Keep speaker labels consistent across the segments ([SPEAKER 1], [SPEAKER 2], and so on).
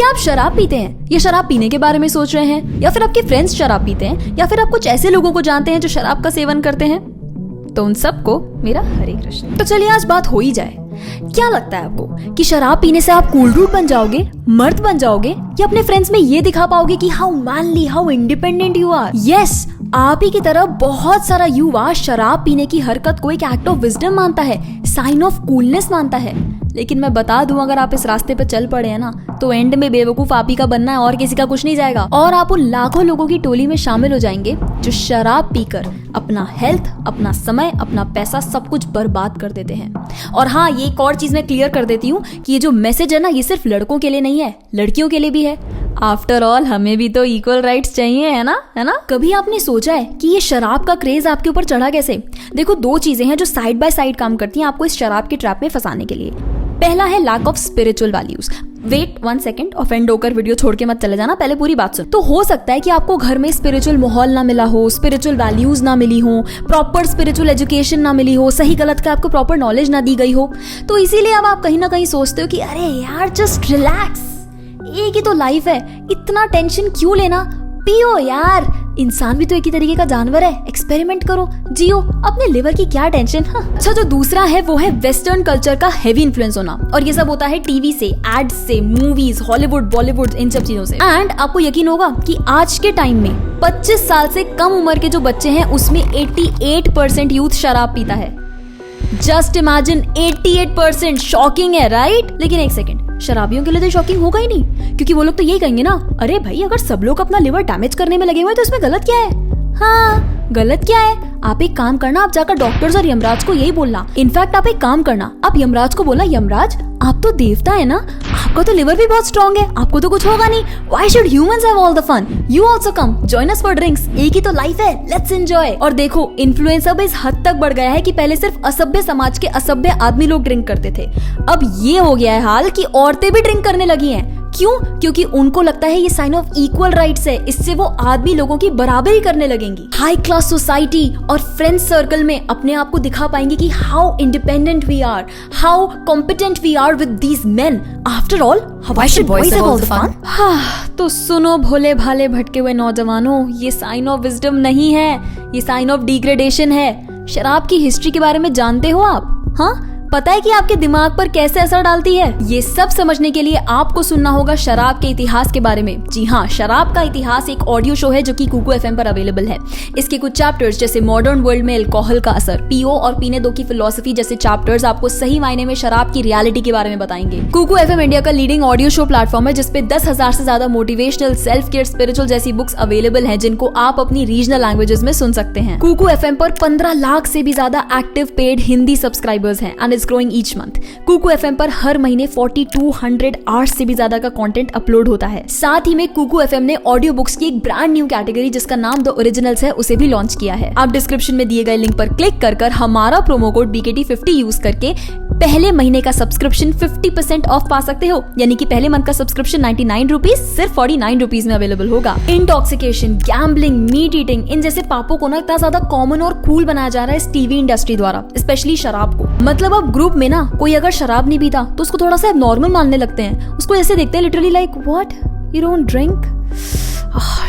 [SPEAKER 1] क्या आप शराब पीते हैं या शराब पीने के बारे में सोच रहे हैं, या फिर आपके फ्रेंड्स शराब पीते हैं, या फिर आप कुछ ऐसे लोगों को जानते हैं जो शराब का सेवन करते हैं? तो उन सबको मेरा हरे कृष्ण। तो चलिए आज बात हो ही जाए। क्या लगता है आपको कि शराब पीने से आप कूल डूड बन जाओगे, मर्द बन जाओगे, या अपने फ्रेंड्स में ये दिखा पाओगे कि how manly, how independent you are? Yes, आप ही की तरह बहुत सारा युवा शराब पीने की हरकत को एक एक्ट ऑफ विजडम मानता है, साइन ऑफ कूलनेस मानता है। लेकिन मैं बता दूं, अगर आप इस रास्ते पे चल पड़े हैं ना, तो एंड में बेवकूफ आप ही का बनना है और किसी का कुछ नहीं जाएगा। और आप उन लाखों लोगों की टोली में शामिल हो जाएंगे जो शराब पीकर अपना हेल्थ, अपना समय, अपना पैसा सब कुछ बर्बाद कर देते हैं। और हाँ, ये एक और चीज मैं क्लियर कर देती हूँ कि ये जो मैसेज है ना, ये सिर्फ लड़कों के लिए नहीं है, लड़कियों के लिए भी है। आफ्टर ऑल हमें भी तो इक्वल राइट्स चाहिए, है ना? कभी आपने सोचा है कि ये शराब का क्रेज आपके ऊपर चढ़ा कैसे? देखो, दो चीजें हैं जो साइड बाय साइड काम करती हैं आपको इस शराब के ट्रैप में फंसाने के लिए। पहला है lack of spiritual values. Wait 1 second, offend होकर वीडियो छोड़ के मत चले जाना, पहले पूरी बात सुन। तो हो सकता है कि आपको घर में स्पिरिचुअल माहौल ना मिला हो, स्पिरिचुअल वैल्यूज ना मिली हो, प्रॉपर स्पिरिचुअल एजुकेशन ना मिली हो, सही गलत का आपको प्रॉपर नॉलेज ना दी गई हो। तो इसीलिए अब आप कहीं ना कहीं सोचते हो कि अरे यार, जस्ट रिलैक्स, एक ही तो लाइफ है, इतना टेंशन क्यों लेना, पियो यार, इंसान भी तो एक ही तरीके का जानवर है, एक्सपेरिमेंट करो, जियो, अपने लिवर की क्या टेंशन। अच्छा, जो दूसरा है वो है वेस्टर्न कल्चर का हेवी इन्फ्लुएंस होना, और ये सब होता है टीवी से, एड्स से, मूवीज, हॉलीवुड, बॉलीवुड, इन सब चीजों से। एंड आपको यकीन होगा कि आज के टाइम में 25 साल से कम उम्र के जो बच्चे हैं उसमें 88% यूथ शराब पीता है। जस्ट इमेजिन, 88%, शॉकिंग है राइट? लेकिन एक सेकेंड, शराबियों के लिए तो शॉकिंग होगा ही नहीं, क्योंकि वो लोग तो यही कहेंगे ना, अरे भाई, अगर सब लोग अपना लिवर डैमेज करने में लगे हुए तो इसमें गलत क्या है? हाँ, गलत क्या है? आप एक काम करना, आप जाकर डॉक्टर्स और यमराज को यही बोलना। इनफैक्ट आप एक काम करना, आप यमराज को बोलना, यमराज आप तो देवता है ना, आपका तो लिवर भी बहुत स्ट्रॉन्ग है, आपको तो कुछ होगा नहीं। Why should humans have all the fun? You also come, join us for drinks. एक ही तो लाइफ है, let's enjoy। और देखो, इन्फ्लुएंस अब इस हद तक बढ़ गया है कि पहले सिर्फ असभ्य समाज के असभ्य आदमी लोग ड्रिंक करते थे, अब ये हो गया है हाल कि औरतें भी ड्रिंक करने लगी हैं। क्यों? क्योंकि उनको लगता है ये साइन ऑफ इक्वल राइट्स है, इससे वो आदमी लोगों की बराबरी करने लगेंगी। हाई क्लास सोसाइटी और फ्रेंड्स सर्कल में अपने आप को दिखा पाएंगे कि how independent we are, how competent we are with these men. After all, why should boys have all the fun? तो सुनो भोले भाले भटके हुए नौजवानों, ये साइन ऑफ विजडम नहीं है, ये साइन ऑफ डिग्रेडेशन है। शराब की हिस्ट्री के बारे में जानते हो आप? हाँ, पता है कि आपके दिमाग पर कैसे असर डालती है? ये सब समझने के लिए आपको सुनना होगा शराब के इतिहास के बारे में। जी हाँ, शराब का इतिहास एक ऑडियो शो है जो कि कुकू एफएम पर अवेलेबल है। इसके कुछ चैप्टर्स जैसे मॉडर्न वर्ल्ड में अल्कोहल का असर, पीओ और पीने दो की फिलॉसफी जैसे चैप्टर्स आपको सही मायने में शराब की रियलिटी के बारे में बताएंगे। कुकू एफएम इंडिया का लीडिंग ऑडियो शो प्लेटफॉर्म है जिसपे 10,000 से ज्यादा मोटिवेशनल, सेल्फ केयर, स्पिरिचुअल जैसी बुक्स अवेलेबल है जिनको आप अपनी रीजनल लैंग्वेजेस में सुन सकते हैं। कुकू एफएम पर 15 लाख से भी ज्यादा एक्टिव पेड हिंदी सब्सक्राइबर्स हैं and is growing each month. Kuku FM पर हर महीने 4200 आवर्स से भी ज्यादा का कंटेंट अपलोड होता है। साथ ही में कुकू एफएम ने ऑडियो बुक्स की एक ब्रांड न्यू कैटेगरी जिसका नाम द ओरिजिनल्स है उसे भी लॉन्च किया है। आप डिस्क्रिप्शन में दिए गए लिंक पर क्लिक कर हमारा प्रोमो कोड BKT50 यूज करके पहले महीने का सब्सक्रिप्शन 50% ऑफ पा सकते हो, यानी कि पहले मंथ का सब्सक्रिप्शन 99 रुपीज सिर्फ 49 रुपीज में अवेलेबल होगा। इंटॉक्सिकेशन, गैम्बलिंग, मीट ईटिंग, इन जैसे पापों को ना इतना ज्यादा कॉमन और कूल बनाया जा रहा है इस टीवी इंडस्ट्री द्वारा, स्पेशली शराब को। मतलब अब ग्रुप में ना कोई अगर शराब नहीं पीता तो उसको थोड़ा सा नॉर्मल मानने लगते हैं, उसको ऐसे देखते हैं literally like what, you don't drink?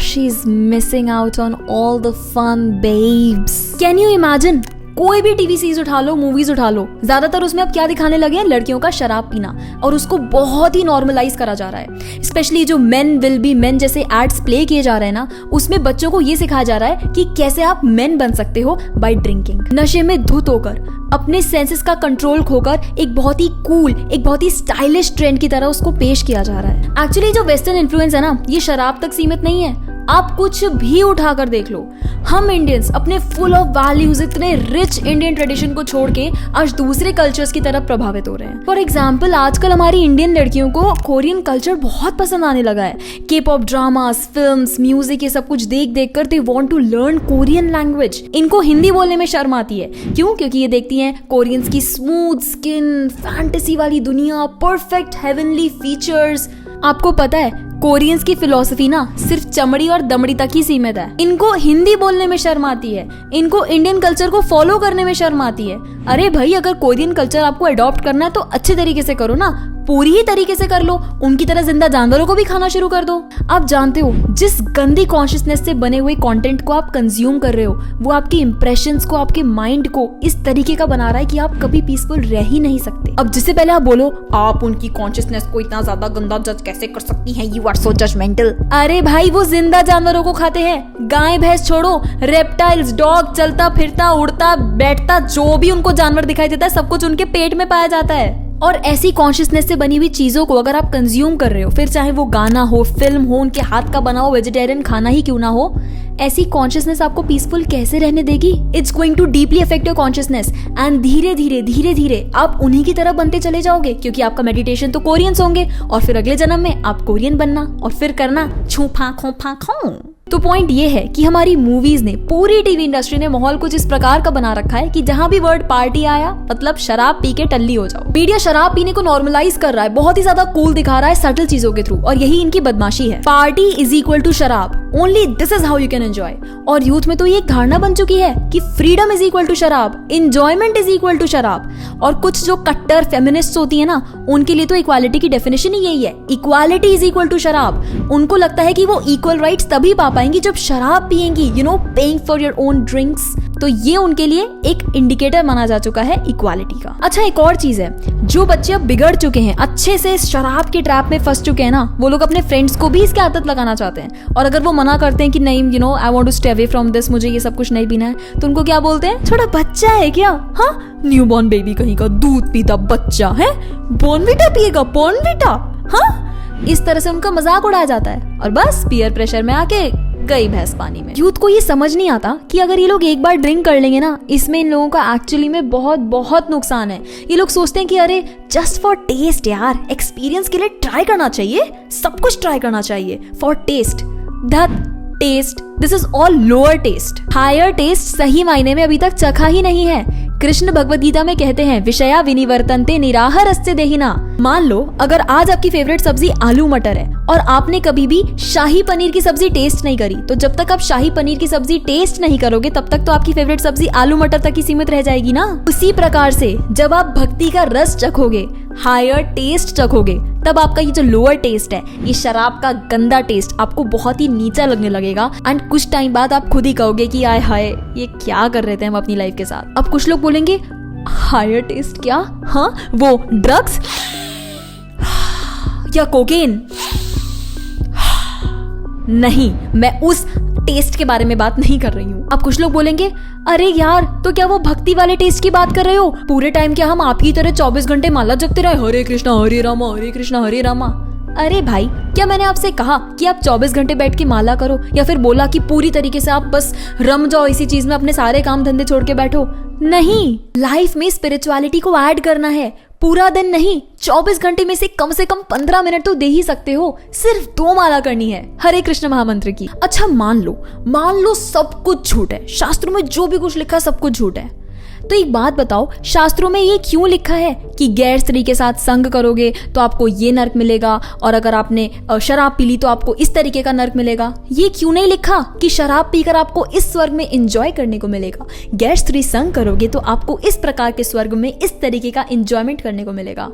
[SPEAKER 1] She is missing out on all the fun babes. Can you imagine? कोई भी टीवी सीरीज उठा लो, मूवीज उठा लो, ज्यादातर उसमें अब क्या दिखाने लगे हैं? लड़कियों का शराब पीना, और उसको बहुत ही नॉर्मलाइज करा जा रहा है। स्पेशली जो मेन विल बी मेन जैसे एड्स प्ले किए जा रहे हैं ना, उसमें बच्चों को ये सिखाया जा रहा है कि कैसे आप मेन बन सकते हो बाय ड्रिंकिंग। नशे में धुत होकर, अपने सेंसेस का कंट्रोल खोकर एक बहुत ही कूल, एक बहुत ही स्टाइलिश ट्रेंड की तरह उसको पेश किया जा रहा है। एक्चुअली जो वेस्टर्न इन्फ्लुएंस है ना, ये शराब तक सीमित नहीं है, आप कुछ भी उठाकर देख लो। हम इंडियंस अपने फुल ऑफ वैल्यूज, इतने रिच इंडियन ट्रेडिशन को छोड़ के आज दूसरे कल्चर्स की तरफ प्रभावित हो रहे हैं। फॉर एग्जाम्पल, आजकल हमारी इंडियन लड़कियों को कोरियन कल्चर बहुत पसंद आने लगा है। के पॉप ड्रामास, फिल्म्स, म्यूजिक, ये सब कुछ देख देख कर they want to learn Korean language. इनको हिंदी बोलने में शर्म आती है। क्यों? क्योंकि ये देखती हैं कोरियंस की स्मूथ स्किन, फैंटेसी वाली दुनिया, परफेक्ट हेवनली फीचर्स। आपको पता है कोरियंस की फिलॉसफी ना सिर्फ चमड़ी और दमड़ी तक ही सीमित है। इनको हिंदी बोलने में शर्म आती है, इनको इंडियन कल्चर को फॉलो करने में शर्म आती है। अरे भाई, अगर कोरियन कल्चर आपको अडॉप्ट करना है तो अच्छे तरीके से करो ना, पूरी ही तरीके से कर लो, उनकी तरह जिंदा जानवरों को भी खाना शुरू कर दो। आप जानते हो जिस गंदी कॉन्शियसनेस से बने हुए कंटेंट को आप कंज्यूम कर रहे हो वो आपके इंप्रेशंस को, आपके माइंड को इस तरीके का बना रहा है कि आप कभी पीसफुल रह ही नहीं सकते। अब जिससे पहले आप बोलो आप उनकी कॉन्शियसनेस को इतना ज्यादा गंदा जज कैसे कर सकती हैं, यू आर सो जजमेंटल। अरे भाई वो जिंदा जानवरों को खाते हैं, गाय भैंस छोड़ो, रेप्टाइल्स, डॉग, चलता फिरता उड़ता बैठता जो भी उनको जानवर दिखाई देता है सब कुछ उनके पेट में पाया जाता है। और ऐसी कॉन्शियसनेस से बनी हुई चीजों को अगर आप कंज्यूम कर रहे हो, फिर चाहे वो गाना हो, फिल्म हो, उनके हाथ का बना हो वेजिटेरियन खाना ही क्यों ना हो, ऐसी कॉन्शियसनेस आपको पीसफुल कैसे रहने देगी? It's going to deeply affect your consciousness and धीरे धीरे आप उन्हीं की तरह बनते चले जाओगे, क्योंकि आपका मेडिटेशन तो कोरियंस होंगे और फिर अगले जन्म में आप कोरियन बनना और फिर करना छू फा खो। तो पॉइंट ये है कि हमारी मूवीज ने, पूरी टीवी इंडस्ट्री ने माहौल कुछ इस प्रकार का बना रखा है कि जहां भी वर्ड पार्टी आया मतलब शराब पी के टल्ली हो जाओ। मीडिया शराब पीने को नॉर्मलाइज कर रहा है, बहुत ही ज्यादा कूल दिखा रहा है सटल चीजों के थ्रू, और यही इनकी बदमाशी है। पार्टी इज इक्वल टू शराब, only this is how you can enjoy. और यूथ में तो ये एक धारणा बन चुकी है कि फ्रीडम इज इक्वल टू शराब, इंजॉयमेंट इज इक्वल टू शराब। और कुछ जो कट्टर फेमिनिस्ट होती है ना, उनके लिए तो इक्वालिटी की डेफिनेशन ही यही है, इक्वालिटी इज इक्वल टू शराब। उनको लगता है कि वो इक्वल राइट्स तभी पा पाएंगी जब शराब पिएंगी, you know, paying for your own drinks. तो ये उनके लिए एक इंडिकेटर माना जा चुका है इक्वालिटी का। अच्छा, एक और चीज है, जो बच्चे अब बिगड़ चुके हैं, अच्छे से शराब के ट्रैप में फंस चुके हैं ना, वो लोग अपने फ्रेंड्स को भी इसकी आदत लगाना चाहते हैं। और अगर वो मना करते हैं कि नहीं, you know, I want to stay away from this, मुझे ये सब कुछ नहीं पीना है, तो उनको क्या बोलते हैं? छोटा बच्चा है क्या? हाँ, न्यूबॉर्न बेबी कहीं का, दूध पीता बच्चा है, बॉर्नविटा पिएगा, बॉर्नविटा। हाँ, इस तरह से उनका मजाक उड़ाया जाता है और बस पीयर प्रेशर में आके गई भैंस पानी में। यूथ को ये समझ नहीं आता कि अगर ये लोग एक बार ड्रिंक कर लेंगे ना, इसमें इन लोगों का एक्चुअली में बहुत बहुत नुकसान है। ये लोग सोचते हैं कि अरे जस्ट फॉर टेस्ट यार, एक्सपीरियंस के लिए ट्राई करना चाहिए, सब कुछ ट्राई करना चाहिए for taste. That taste, this is all lower taste. Higher taste सही मायने में अभी तक चखा ही नहीं है। कृष्ण भगवद गीता में कहते हैं, विषया विनिवर्तन्ते निराहारस्य देहिना। मान लो अगर आज आपकी फेवरेट सब्जी आलू मटर है और आपने कभी भी शाही पनीर की सब्जी टेस्ट नहीं करी, तो जब तक आप शाही पनीर की सब्जी टेस्ट नहीं करोगे तब तक तो आपकी फेवरेट सब्जी आलू मटर तक ही सीमित रह जाएगी ना। उसी प्रकार से जब आप भक्ति का रस चखोगे, हायर टेस्ट चखोगे, तब आपका ये जो लोअर टेस्ट है, ये शराब का गंदा टेस्ट आपको बहुत ही नीचा लगने लगेगा। एंड कुछ टाइम बाद आप खुद ही कहोगे कि आय हाय, ये क्या कर रहे थे हम अपनी लाइफ के साथ। अब कुछ लोग बोलेंगे हायर टेस्ट क्या? हाँ, वो ड्रग्स या कोकेन? नहीं, मैं उस टेस्ट के बारे में बात नहीं कर रही हूँ। अब कुछ लोग बोलेंगे, अरे यार, तो क्या वो भक्ति वाले टेस्ट की बात कर रहे हो? पूरे टाइम क्या हम आपकी तरह 24 घंटे माला जपते रहे, हरे कृष्णा हरे रामा हरे कृष्णा हरे रामा? अरे भाई, क्या मैंने आपसे कहा कि आप 24 घंटे बैठ के माला करो, या फिर बोला कि पूरी तरीके से आप बस रम जाओ इसी चीज में, अपने सारे काम धंधे छोड़ के बैठो? नहीं, लाइफ में स्पिरिचुअलिटी को ऐड करना है। पूरा दिन नहीं, 24 घंटे में से कम 15 मिनट तो दे ही सकते हो। सिर्फ 2 माला करनी है हरे कृष्ण महामंत्र की। अच्छा, मान लो सब कुछ झूठ है, शास्त्रों में जो भी कुछ लिखा है सब कुछ झूठ है, तो एक बात बताओ, शास्त्रों में ये क्यों लिखा है कि गैर स्त्री के साथ संग करोगे तो आपको ये नर्क मिलेगा, और अगर आपने शराब पी ली तो आपको इस तरीके का नर्क मिलेगा? ये क्यों नहीं लिखा कि शराब पीकर आपको इस स्वर्ग में एंजॉय करने को मिलेगा, गैर स्त्री संग करोगे तो आपको इस प्रकार के स्वर्ग में इस तरीके का एंजॉयमेंट करने को मिलेगा?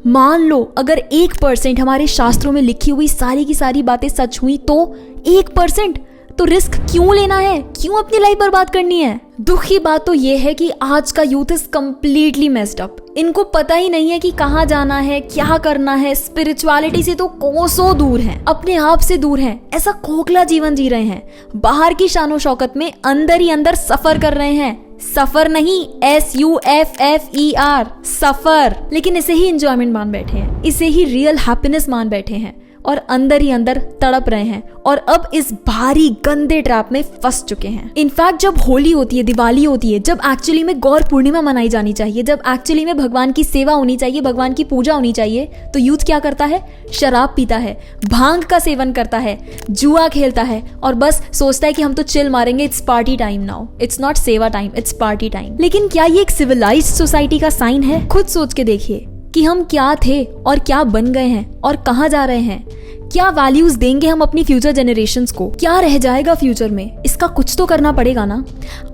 [SPEAKER 1] मान लो अगर 1% हमारे शास्त्रों में लिखी हुई सारी की सारी बातें सच हुई, तो 1%, तो रिस्क क्यों लेना है? क्यों अपनी लाइफ बर्बाद करनी है? दुख की बात तो ये है कि आज का youth is completely messed up. इनको पता ही नहीं है कि कहाँ जाना है, क्या करना है। स्पिरिचुअलिटी से तो कोसों दूर हैं, अपने आप से दूर हैं, ऐसा खोखला जीवन जी रहे हैं। बाहर की शानो शौकत में अंदर ही अंदर सफर कर रहे हैं। सफर नहीं, SUFFER, सफर। लेकिन इसे ही एंजॉयमेंट मान बैठे हैं, इसे ही रियल हैप्पीनेस मान बैठे हैं, और अंदर ही अंदर तड़प रहे हैं, और अब इस भारी गंदे ट्रैप में फंस चुके हैं। इनफैक्ट जब होली होती है, दिवाली होती है, जब एक्चुअली में गौर पूर्णिमा मनाई जानी चाहिए, जब एक्चुअली में भगवान की सेवा होनी चाहिए, भगवान की पूजा होनी चाहिए, तो यूथ क्या करता है? शराब पीता है, भांग का सेवन करता है, जुआ खेलता है, और बस सोचता है कि हम तो चिल मारेंगे, it's party time now. It's not सेवा टाइम, इट्स पार्टी टाइम। लेकिन क्या ये एक सिविलाइज्ड सोसाइटी का साइन है? खुद सोच के देखिए कि हम क्या थे और क्या बन गए हैं और कहाँ जा रहे हैं। क्या वैल्यूज देंगे हम अपनी फ्यूचर जनरेशंस को, क्या रह जाएगा फ्यूचर में, इसका कुछ तो करना पड़ेगा ना।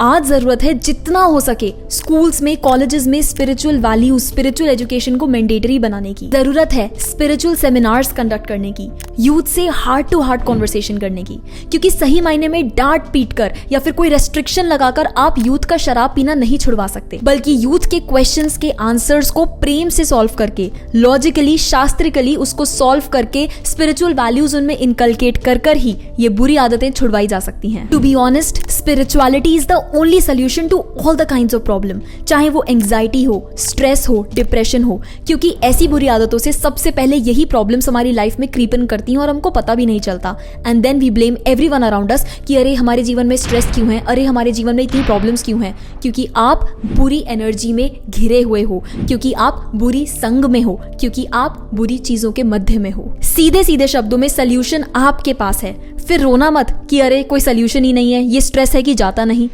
[SPEAKER 1] आज जरूरत है जितना हो सके स्कूल्स में, कॉलेजेस में स्पिरिचुअल वैल्यूज, स्पिरिचुअल एजुकेशन को मैंडेटरी बनाने की। जरूरत है स्पिरिचुअल सेमिनार्स कंडक्ट करने की, यूथ से हार्ट टू हार्ट कॉन्वर्सेशन करने की, क्योंकि सही मायने में डांट पीट कर या फिर कोई रेस्ट्रिक्शन लगाकर आप यूथ का शराब पीना नहीं छुड़वा सकते, बल्कि यूथ के क्वेश्चंस के आंसर्स को प्रेम से सॉल्व करके, लॉजिकली, शास्त्रिकली उसको सॉल्व करके, स्पिरिचुअल वैल्यूज उनमें इनकलकेट कर कर ही ये बुरी आदतें छुड़वाई जा सकती हैं। To be honest, spirituality is the only solution to all the kinds of problem, चाहे वो एंग्जाइटी हो, स्ट्रेस हो, डिप्रेशन हो, क्योंकि ऐसी बुरी आदतों से सबसे पहले यही प्रॉब्लम्स हमारी लाइफ में क्रीप इन करती हैं और हमको पता भी नहीं चलता। And then we blame everyone around us कि अरे हमारे जीवन में स्ट्रेस क्यों है, अरे हमारे जीवन में इतनी प्रॉब्लम्स क्यों हैं, क्योंकि आप बुरी एनर्जी में घिरे हुए हो, क्योंकि आप बुरी संग में हो, क्योंकि आप बुरी चीजों के मध्य में हो। सीधे सीधे शब्दों में सोल्यूशन आपके पास है, फिर रोना मत कि अरे कोई सोल्यूशन ही नहीं है, ये स्ट्रेस है कि जाता नहीं।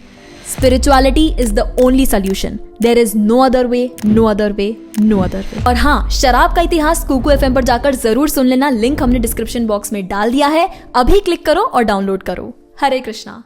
[SPEAKER 1] Spirituality is the only solution, there is no other way, no other way, no other way. और हाँ, शराब का इतिहास कुकू FM पर जाकर जरूर सुन लेना, लिंक हमने डिस्क्रिप्शन बॉक्स में डाल दिया है, अभी क्लिक करो और डाउनलोड करो। हरे कृष्णा।